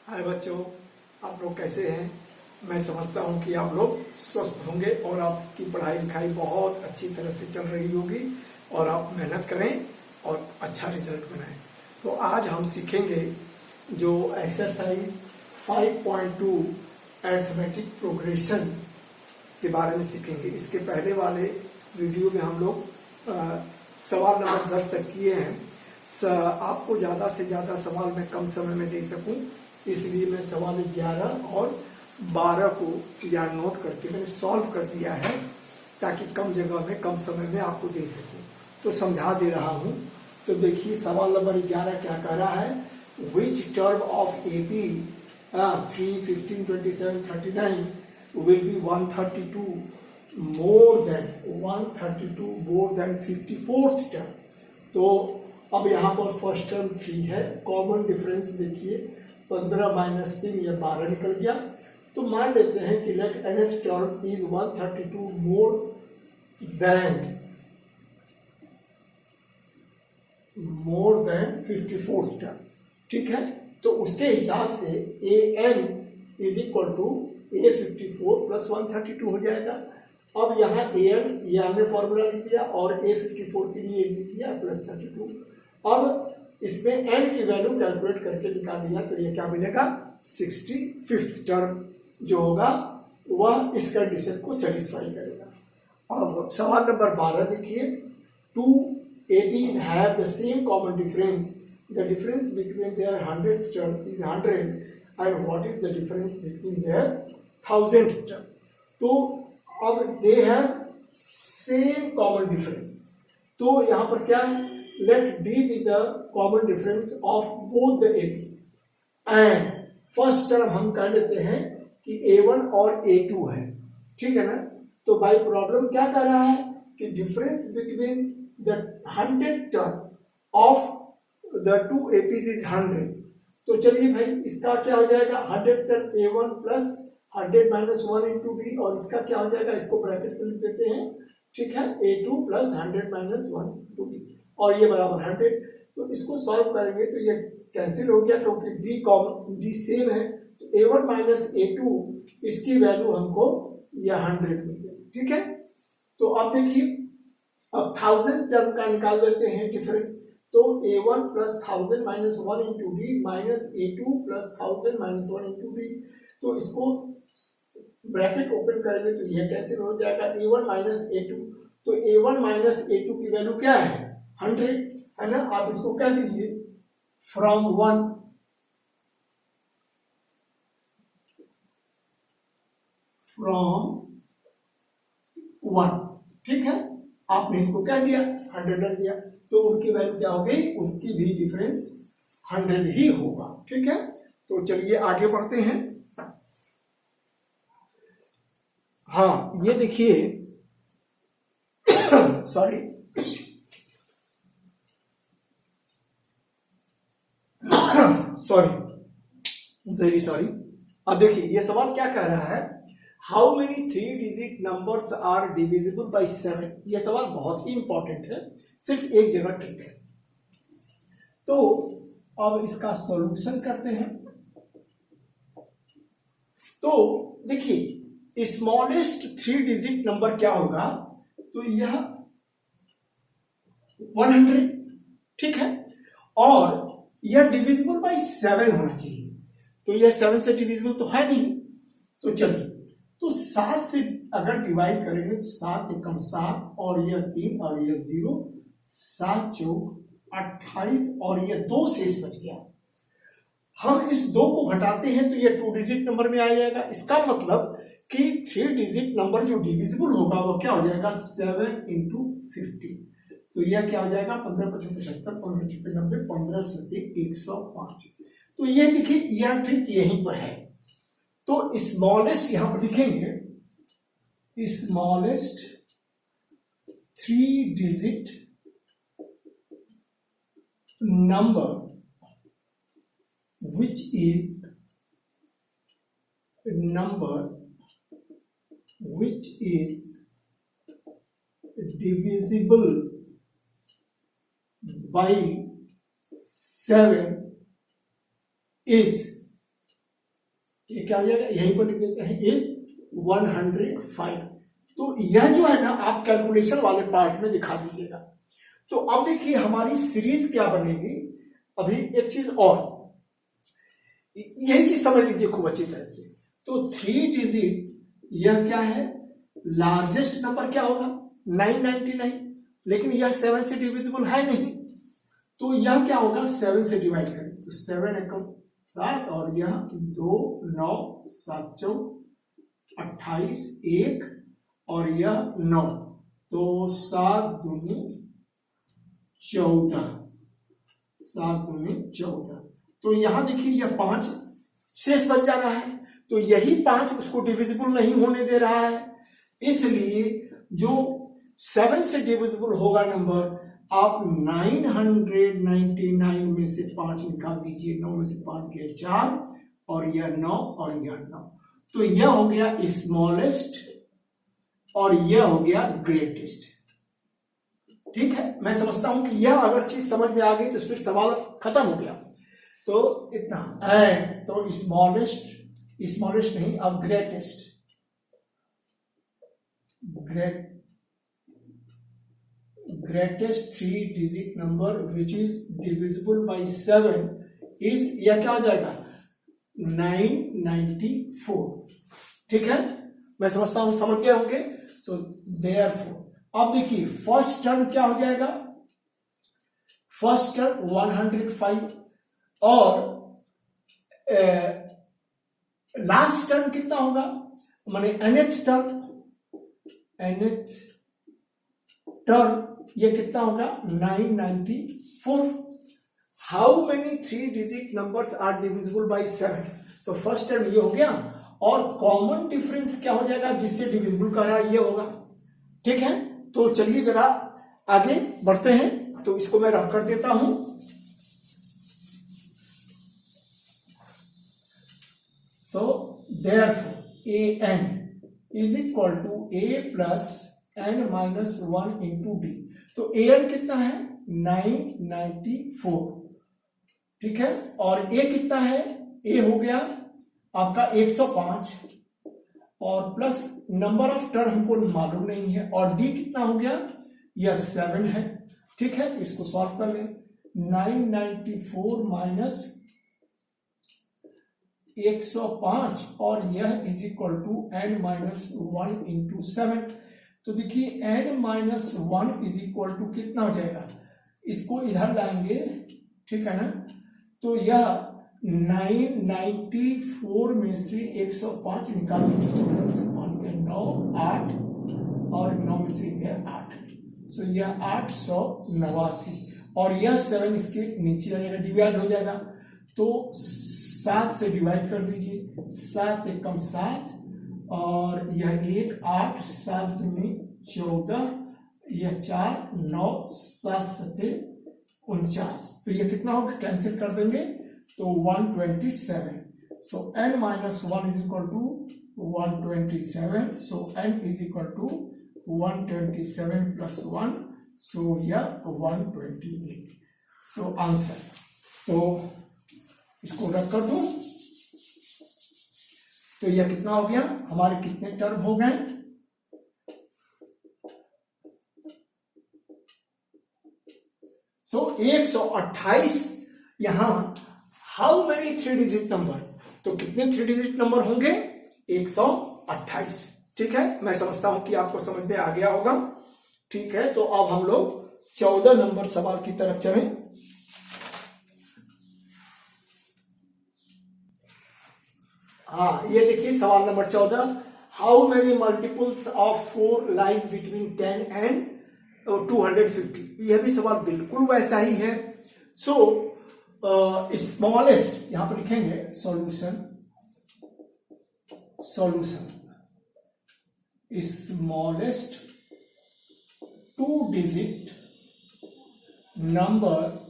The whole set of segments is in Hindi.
हाय बच्चों, आप लोग कैसे हैं। मैं समझता हूं कि आप लोग स्वस्थ होंगे और आपकी पढ़ाई लिखाई बहुत अच्छी तरह से चल रही होगी और आप मेहनत करें और अच्छा रिजल्ट बनाएं। तो आज हम सीखेंगे जो एक्सरसाइज 5.2 अरिथमेटिक प्रोग्रेशन के बारे में सीखेंगे। इसके पहले वाले वीडियो में हम लोग सवाल नंबर 10 तक किए हैं। आपको ज़्यादा से ज़्यादा सवाल मैं कम समय में दे सकूं, इसलिए मैं सवाल 11 और 12 को या नोट करके मैंने सॉल्व कर दिया है ताकि कम जगह में कम समय में आपको दे सकूं। तो समझा दे रहा हूं। तो देखिए सवाल नंबर 11 क्या कह रहा है। Which term of AP 3, 15, 27, 39 will be 132 more than 54th term. तो अब यहाँ पर फर्स्ट टर्म 3 है। कॉमन डिफरेंस देखिए 15 माइनस 3 या 12 निकल गया। तो मान लेते हैं कि let nth term is 132 more than 54th term. ठीक है, तो उसके हिसाब से an is equal to A54 plus 132 हो जाएगा। अब यहाँ an ये हमने फॉर्मूला लिख दिया और A54 के लिए लिख दिया प्लस 32। अब इसमें n की वैल्यू कैलकुलेट करके निकाल लिया तो ये क्या मिलेगा 65th टर्म जो होगा वह इस कंडीशन को सेटिस्फाई करेगा। अब सवाल नंबर 12 देखिए। Two ABs have the same common difference. The difference between their 100th term is 100 and what is the difference between their 1000th term? तो अब they have same common difference। तो यहाँ पर क्या है, let D be the common difference of both the ABs and first term हम कह लेते हैं कि A1 और A2 है। ठीक है ना। तो बाई प्रॉब्लम क्या कह रहा है कि difference between the 100th term of the two APs is 100। तो चलिए भाई इसका क्या हो जाएगा 100th term A1 plus 100 minus 1 into B और इसका क्या हो जाएगा, इसको ब्रैकेट में लिख देते हैं। ठीक है, A2 plus 100 minus 1 into B और ये बराबर 100। तो इसको सॉल्व करेंगे तो ये कैंसिल हो गया क्योंकि D सेम है। तो A1 माइनस A2 इसकी वैल्यू हमको यह 100 मिल गई। ठीक है, तो अब देखिए अब 1000 टर्म का निकाल लेते हैं डिफरेंस। तो A1 plus 1000 minus 1 into B minus A2 plus 1000 minus 1 into B। तो इसको ब्रैकेट ओपन करेंगे तो यह कैंसिल हो जाएगा A1 माइनस A2। तो A1 माइनस A2 की वैल्यू क्या है 100 है ना। आप इसको कह दीजिए फ्रॉम 1 ठीक है, आपने इसको कह दिया 100 रख दिया तो उनकी वैल्यू क्या हो गई, उसकी भी डिफरेंस 100 ही होगा। ठीक है, तो चलिए आगे बढ़ते हैं। हाँ ये देखिए सॉरी वेरी सॉरी। अब देखिए ये सवाल क्या कह रहा है, how many 3 digit numbers are divisible by 7। यह सवाल बहुत ही इंपॉर्टेंट है, सिर्फ एक जगह ठीक है। तो अब इसका सॉल्यूशन करते हैं। तो देखिए स्मॉलेस्ट 3 डिजिट नंबर क्या होगा, तो यह 100। ठीक है, और यह डिविजिबल बाय 7 होना चाहिए। तो यह 7 से डिविजिबल तो है नहीं। तो चलिए तो 7 से अगर डिवाइड करेंगे तो 7 एकम 7 और यह 3 और यह 0, 7 चौक 28 और यह 2 शेष बच गया। हम इस 2 को घटाते हैं तो यह 2 डिजिट नंबर में आ जाएगा। इसका मतलब कि 3 डिजिट नंबर जो डिविजिबल होगा वो क्या हो जाएगा 7 इंटू 50। तो यह क्या हो जाएगा 15 25 75 15 56 90 15 7 105। तो यह देखिए यह ठीक यहीं पर है। तो स्मॉलेस्ट यहां पर लिखेंगे smallest 3 digit number which is divisible by 7 is ये क्या हो जाएगा, यहीं पर लिख देते हैं इज 105। तो यह जो है ना आप कैलकुलेशन वाले पार्ट में दिखा दीजिएगा। तो अब देखिए हमारी सीरीज क्या बनेगी। अभी एक चीज और, यही चीज समझ लीजिए खूब अच्छी तरह से। तो 3 डिजिट यह क्या है, लार्जेस्ट नंबर क्या होगा 999, लेकिन यह 7 से डिविजिबल है नहीं, तो यह क्या होगा 7 से डिवाइड करें। तो 7 एकम 7 और यह 2 9 7 4 28 1 और यह 9, तो 7 दूनी 14, 7 दूनी 14। तो यहां देखिए यह 5 शेष बच जा रहा है, तो यही 5 उसको डिविजिबल नहीं होने दे रहा है, इसलिए जो 7 से डिविजिबल होगा नंबर आप 999 में से 5 निकाल दीजिए। 9 में से 5 गए 4 और यह 9 और यह 9, तो यह हो गया स्मॉलेस्ट और यह हो गया ग्रेटेस्ट। ठीक है, मैं समझता हूं कि यह अगर चीज समझ में आ गई तो फिर सवाल खत्म हो गया। तो इतना है, तो स्मॉलेस्ट नहीं, अब greatest, greatest 3 digit number which is divisible by 7 is, यह क्या हो जाएगा 994। ठीक है, मैं समझता हूं समझ गए होंगे। सो देयरफॉर अब देखिए फर्स्ट टर्म क्या हो जाएगा, फर्स्ट टर्म 105 और लास्ट टर्म कितना होगा, माने nth टर्म ये कितना होगा 994। How many 3 digit numbers are divisible by 7, तो फर्स्ट टर्म ये हो गया और कॉमन डिफरेंस क्या हो जाएगा जिससे डिविजिबल करा ये होगा। ठीक है, तो चलिए जरा आगे बढ़ते हैं, तो इसको मैं रख कर देता हूं। तो therefore an is equal to a plus n minus 1 into D. तो an कितना है 994, ठीक है, और a कितना है, a हो गया आपका 105 और प्लस नंबर ऑफ टर्म हमको मालूम नहीं है, और d कितना हो गया, यह 7 है। ठीक है, तो इसको सॉल्व कर लें। 994 माइनस 105 और यह is equal to n minus 1 into 7। तो देखिए n minus 1 is equal to कितना हो जाएगा, इसको इधर लाएंगे, ठीक है ना, तो यह 994 में से 105 निकाल दीजिए। 14 में से 5 गए 9 8 और 9 में से गए 8, सो यह 889 और यह 7 इसके नीचे आ जाएगा, डिवाइड हो जाएगा। तो 7 से डिवाइड कर दीजिए, 7 एकम 7 और यह 1 8 7 दूनी 14, यह 4 9 7 7 49, तो यह कितना होगा, कैंसिल कर देंगे तो 127। So n minus 1 is equal to 127, so n is equal to 127 plus 1, so यह 128। सो आंसर, तो इसको रख कर दूं, तो यह कितना हो गया, हमारे कितने टर्म हो गए, सो 128। यहां हाउ मेनी 3 डिजिट नंबर, तो कितने 3 डिजिट नंबर होंगे 128। ठीक है, मैं समझता हूं कि आपको समझ में आ गया होगा। ठीक है, तो अब हम लोग 14 नंबर सवाल की तरफ चलें। हाँ, ये देखिए सवाल number 14, how many multiples of 4 lies between 10 and 250। यह भी सवाल बिल्कुल वैसा ही है। सो स्मॉलेस्ट यहां पर लिखेंगे solution smallest 2 digit number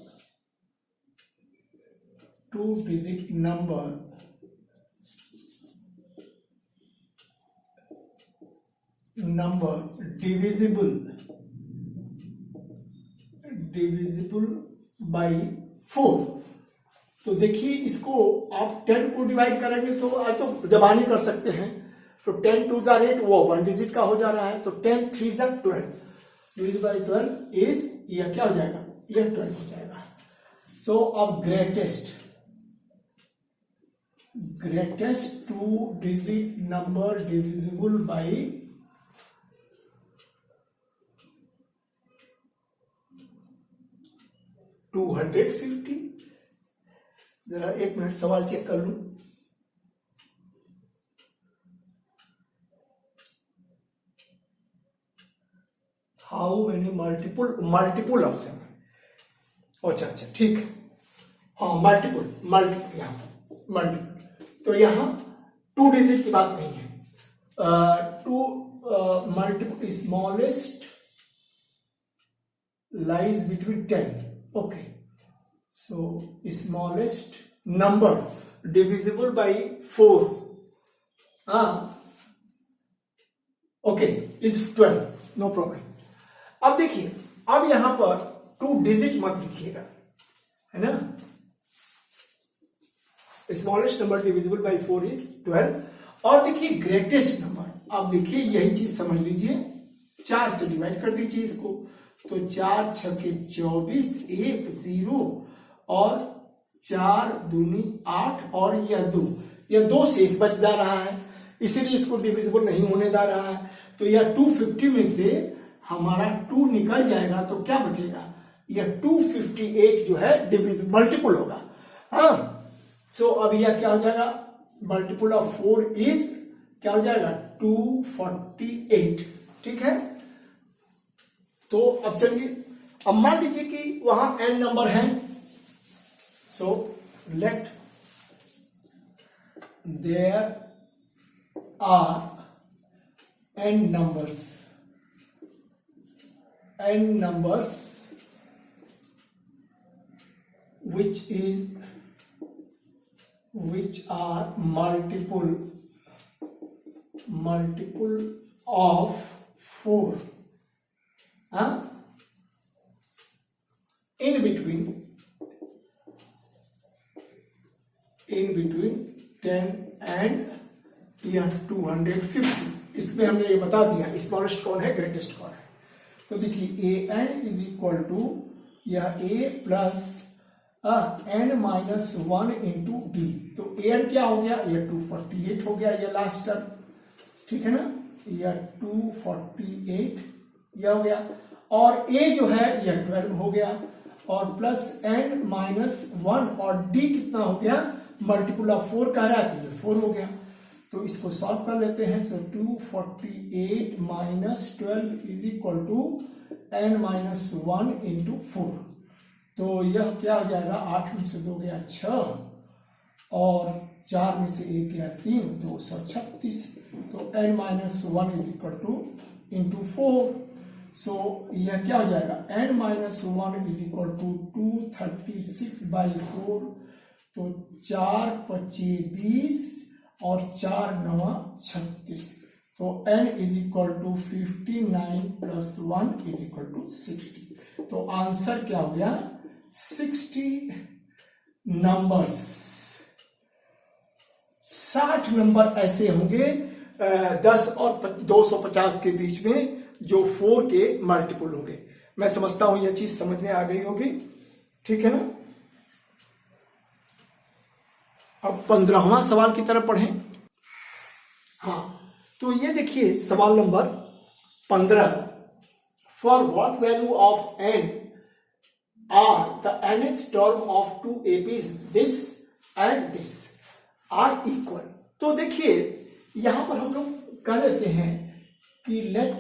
divisible by 4। तो देखिए इसको आप 10 को डिवाइड करेंगे तो तो जबानी कर सकते हैं, तो 10 2 जार 8, वो 1 डिजिट का हो जा रहा है, तो 10 3 जार 12 डिवाइड बाई 12 इज, यह क्या हो जाएगा, यह 12 हो जाएगा। सो अब greatest 2 digit number divisible by 250। जरा एक मिनट सवाल चेक कर लूं। हाउ मेनी मल्टीपुल ऑप्शन, अच्छा ठीक, हाँ मल्टीपुल यहाँ तो यहाँ 2 डिजिट की बात नहीं है। 2 multiple smallest lies between 10, okay, so smallest number divisible by 4, okay, is 12, no problem. अब देखिए, अब यहां पर 2 डिजिट मत लिखिएगा, है ना, smallest number divisible by 4 is 12। और देखिए ग्रेटेस्ट नंबर, आप देखिए यही चीज समझ लीजिए, 4 से डिवाइड कर दीजिए इसको, तो 4 छके 24, 1 0 और 4 दूनी 8 और यह 2 शेष बच जा रहा है, इसीलिए इसको डिविजिबल नहीं होने जा रहा है। तो यह 250 में से हमारा 2 निकल जाएगा, तो क्या बचेगा, यह 258 जो है डिविजिबल मल्टीपुल होगा। हाँ, सो अब यह क्या हो जाएगा, मल्टीपुल ऑफ 4 इज क्या हो जाएगा, 248, ठीक है। तो अब चलिए, अब मान लीजिए कि वहां n नंबर है, so let there are n numbers which are multiple of 4, in between 10 and 250। इसमें हमने ये बता दिया स्मॉलेस्ट कौन है, ग्रेटेस्ट कौन है। तो देखिए a n is equal to यह a plus n minus 1 into D, तो ए एन क्या हो गया, यह 248 हो गया, यह लास्ट टर्म, ठीक है ना, यह 248 यह हो गया, और ए जो है यह 12 हो गया, और प्लस n माइनस 1 और d कितना हो गया, मल्टीपुल ऑफ 4 कह रहा है, तो ये 4 हो गया। तो इसको सॉल्व कर लेते हैं, तो 248 minus 12 is equal to n minus 1 into 4, तो यह क्या हो जाएगा, 8 में से 2 गया 6 और 4 में से 1 गया 3, 236, तो n minus 1 is equal to into 4, so यह क्या हो जाएगा, n minus 1 is equal to 236 by 4, तो 4 25 20 और 4 9 36, तो n is equal to 59 plus 1 is equal to 60। तो आंसर क्या हो गया, 60 नंबर्स, 60 नंबर ऐसे होंगे 10 और 250 के बीच में जो 4 के मल्टीपुल होंगे। मैं समझता हूं यह चीज समझ में आ गई होगी, ठीक है ना। अब 15वां सवाल की तरफ पढ़ें। हाँ, तो ये देखिए सवाल number 15, for what value of n are the nth term of 2 APs this and this are equal. तो देखिए यहां पर हम लोग कह लेते हैं कि let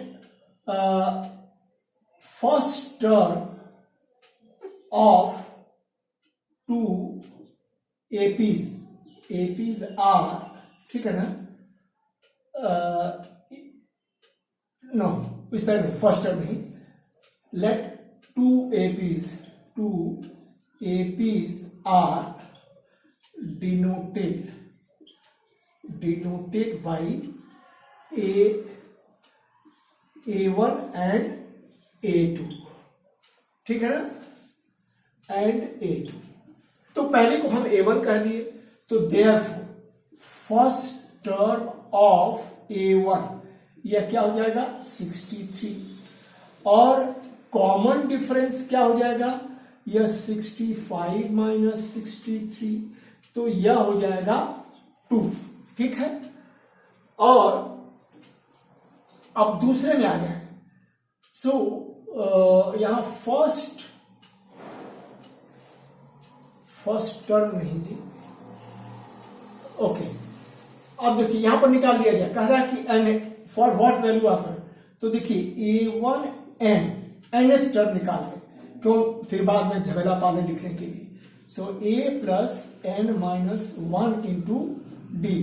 first term of 2 APs are, ठीक है ना, नो इस तरह नहीं, फर्स्ट टर्म नहीं, let 2 APs are denoted by A1 and A2, ठीक है ना, and A2। तो पहले को हम A1 कह दिए, तो therefore first term of A1 यह क्या हो जाएगा 63, और कॉमन डिफरेंस क्या हो जाएगा, यह 65 माइनस 63, तो यह हो जाएगा 2, ठीक है। और अब दूसरे में आ जाए, सो यहां फर्स्ट टर्म नहीं थी, ओके। अब देखिए यहां पर निकाल दिया गया, कह रहा है कि n for what value of n, तो देखिए A1 n nth टर्म निकाल ले, क्यों फिर बाद में झमेला पाले लिखने के लिए। सो A plus n minus 1 into D,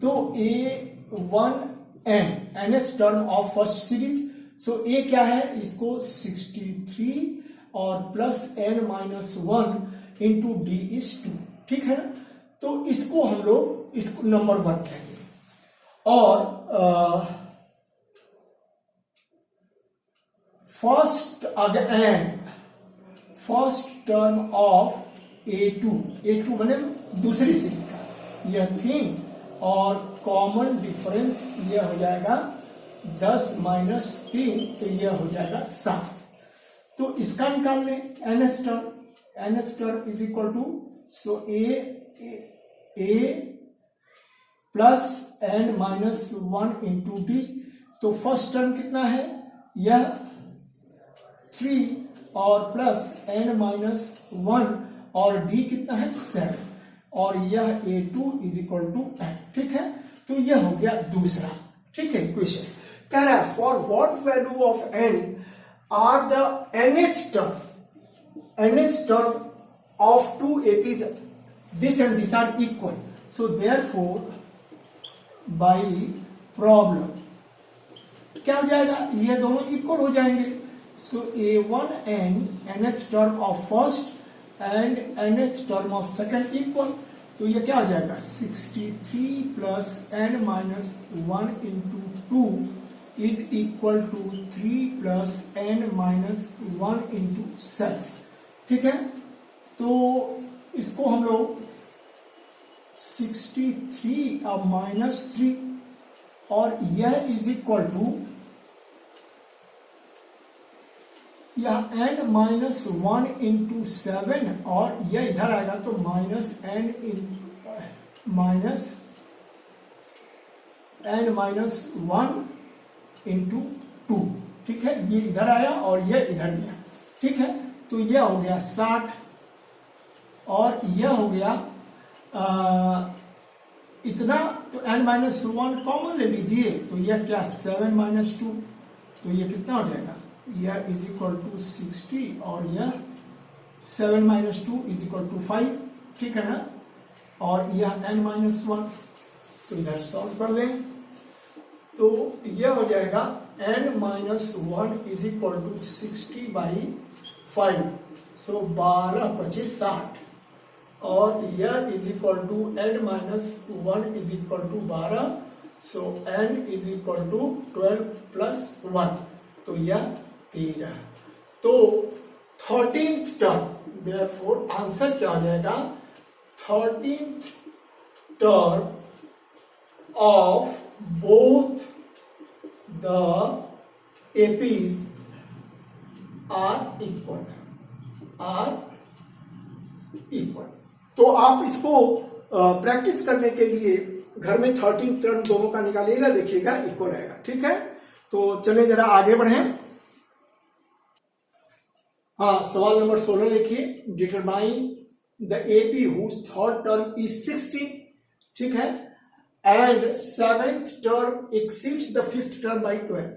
तो A1 n nth term of first series, so A क्या है, इसको 63 और plus n minus 1 into D is 2, ठीक है ना। तो इसको हम लोग इसको नंबर 1 कहेंगे, और फर्स्ट टर्म ऑफ A2 बने दूसरी सीरीज का यह थिंग, और कॉमन डिफरेंस यह हो जाएगा 10 माइनस 3, तो यह हो जाएगा 7। तो इसका निकाल लें nth term is equal to, so A plus n minus 1 into D, तो फर्स्ट टर्म कितना है, यह 3 और प्लस n माइनस 1, और d कितना है 7, और यह A2 is equal to n, ठीक है। तो यह हो गया दूसरा, ठीक है इक्वेशन। कह रहा है for what value of n are the nth term of 2 APs, this and this are equal, so therefore by problem क्या हो जाएगा, ये दोनों इक्वल हो जाएंगे। So A1n nth term of first and nth term of second equal, तो ये क्या हो जाएगा 63 plus n minus 1 into 2 is equal to 3 plus n minus 1 into 7, ठीक है। तो इसको हम लोग 63 अब माइनस 3, और यह इज इक्वल टू यह n माइनस 1 इंटू 7, और यह इधर आएगा तो माइनस n माइनस 1 इंटू 2, ठीक है। ये इधर आया और यह इधर गया, ठीक है। तो यह हो गया 60, और यह हो गया इतना, तो n माइनस 1 कॉमन ले लीजिए, तो यह क्या 7 माइनस 2, तो यह कितना हो जाएगा, यह इज इक्वल टू 60, और यह 7 माइनस 2 इज इक्वल टू 5, ठीक है ना। और यह n माइनस 1, तो इधर सॉल्व कर लें, तो यह हो जाएगा n minus 1 is equal to 60 by 5, so 12 25 60, और यह is equal to n minus 1 is equal to 12, so n is equal to 12 plus 1, तो यह 13। तो 13th टर्म, देयरफॉर आंसर क्या हो जाएगा 13th term of both the APs are equal. तो आप इसको प्रैक्टिस करने के लिए घर में 13 टर्म दोनों का निकालिएगा, देखिएगा इक्वल आएगा, ठीक है। तो चलिए जरा आगे बढ़ें। हाँ, सवाल नंबर 16 देखिए, determine the AP whose third term is 16, ठीक है, and 7th term exceeds the 5th term by 12।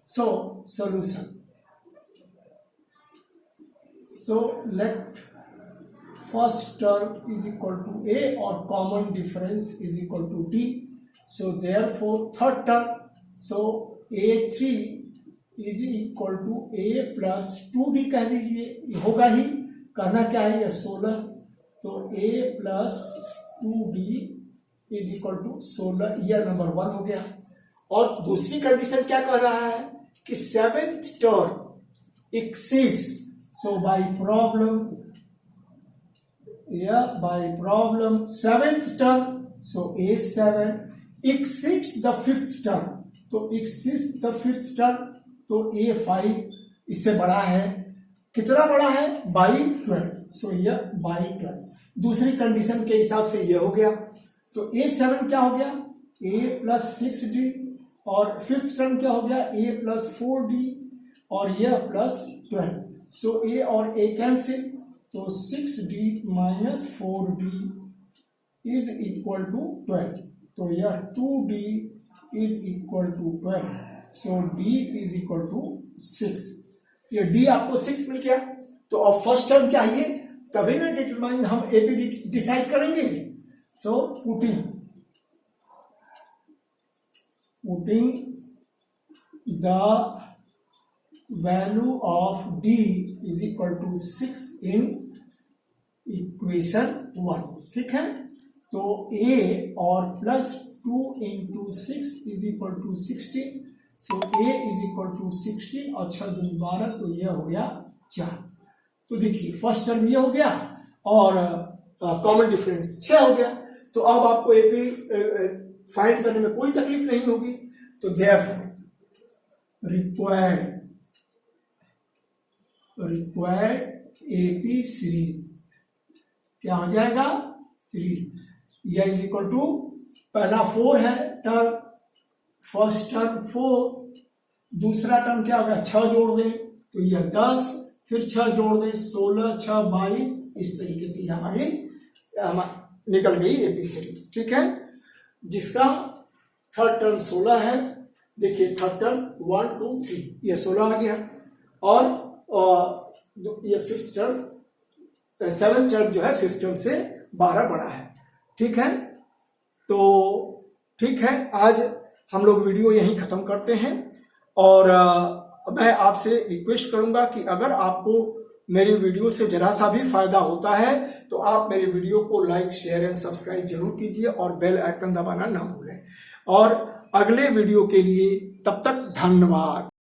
So solution, so let first term is equal to A or common difference is equal to D. So therefore third term, so A3 is equal to A plus 2B कह दीजिए, होगा ही, करना क्या है ये 16, तो A plus 2B is equal to 16, यह नंबर 1 हो गया। और दूसरी कंडीशन क्या कह रहा है कि 7th term exceeds, so by problem Yeah, by problem 7th term, so A7 exceeds the 5th term, तो exceeds the 5th term, तो A5 इससे बड़ा है, कितना बड़ा है, by 12, सो यह by 12। दूसरी कंडीशन के हिसाब से यह हो गया, तो A7 क्या हो गया, A प्लस 6D, और 5th टर्म क्या हो गया, A प्लस 4D, और यह प्लस 12, सो A और A कैंसिल, तो 6D minus 4D is equal to 12, तो यह 2D is equal to 12, so D is equal to 6। ये D आपको 6 मिल गया, तो अब फर्स्ट टर्म चाहिए, तभी ना डिटरमाइन हम ए बी डिसाइड करेंगे। So putting the value of D is equal to 6 in equation 1, ठीक है। तो A और plus 2 into 6 is equal to 16, so A is equal to 16 और 6 दूनी 12, तो यह हो गया 4। तो देखिए फर्स्ट टर्म ये हो गया और कॉमन डिफरेंस 6 हो गया, तो अब आपको ए पी फाइंड करने में कोई तकलीफ नहीं होगी। तो देयरफॉर रिक्वायर्ड एपी सीरीज क्या हो जाएगा, सीरीज यह इज इक्वल टू, पहला 4 है टर्म, फर्स्ट टर्म 4, दूसरा टर्म क्या होगा 6 जोड़ दें तो यह 10, फिर 6 जोड़ दें 16, 6 22, इस तरीके से हमारी निकल गई एपी सीरीज, ठीक है। जिसका थर्ड टर्म 16 है, देखिए थर्ड टर्म 1 2 3 ये 16 आ गया, और ये फिफ्थ टर्म 7th टर्म जो है 5th टर्म से 12 बड़ा है, ठीक है। तो ठीक है, आज हम लोग वीडियो यहीं खत्म करते हैं, और मैं आपसे रिक्वेस्ट करूंगा कि अगर आपको मेरी वीडियो से जरा सा भी फायदा होता है तो आप मेरे वीडियो को लाइक शेयर एंड सब्सक्राइब जरूर कीजिए और बेल आइकन दबाना ना भूलें। और अगले वीडियो के लिए तब तक धन्यवाद।